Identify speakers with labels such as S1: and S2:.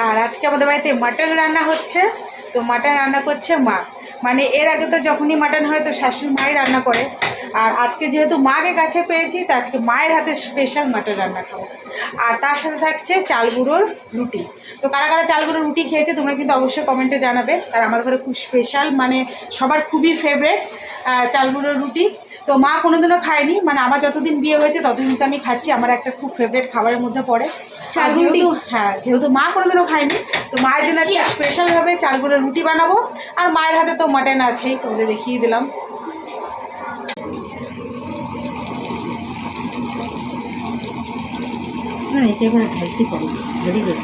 S1: আর আজকে আমাদের বাড়িতে মাটন রান্না হচ্ছে। তো মাটন রান্না করছে মা, মানে এর আগে তো যখনই মাটন হয় তো শাশুড়ি মাই রান্না করে। আর আজকে যেহেতু মাকে কাছে পেয়েছি, তো আজকে মায়ের হাতে স্পেশাল মাটন রান্না খাবো। আর তার সাথে থাকছে চাল গুঁড়োর রুটি। তো কারা কারা চাল গুঁড়োর রুটি খেয়েছে তোমরা কিন্তু অবশ্যই কমেন্টে জানাবে। আর আমার ঘরে খুব স্পেশাল, মানে সবার খুবই ফেভারেট চাল গুঁড়োর রুটি। তো মা কোনোদিনও খায়নি, মানে আমার যতদিন বিয়ে হয়েছে ততদিন তো আমি খাচ্ছি, আমার একটা খুব ফেভারিট খাবারের মধ্যে পড়ে চাল রুটি। হ্যাঁ, যেহেতু মা কোনোদিনও খায়নি, তো মায়ের জন্য একটা স্পেশালভাবে চাল গুঁড়োর রুটি বানাবো। আর মায়ের হাতে তো মাটন আছেই, তোমাদের দেখিয়ে দিলাম।
S2: একেবারে খাইতে পারি, ভেরি গুড।